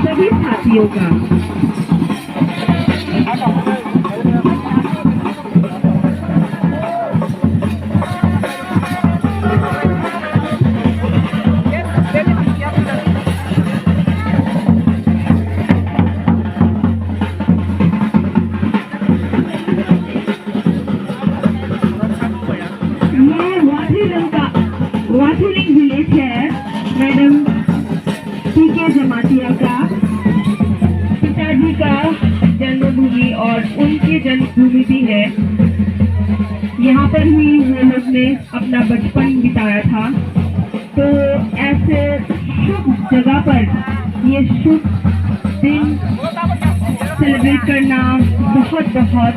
सभी साथियों का। वाथिलिंग विलेज है मैडम के जमातिया का पिताजी का जन्मभूमि और उनकी जन्मभूमि भी है। यहाँ पर ही वो लोग ने अपना बचपन बिताया था। तो ऐसे शुभ जगह पर ये शुभ दिन सेलिब्रेट करना बहुत बहुत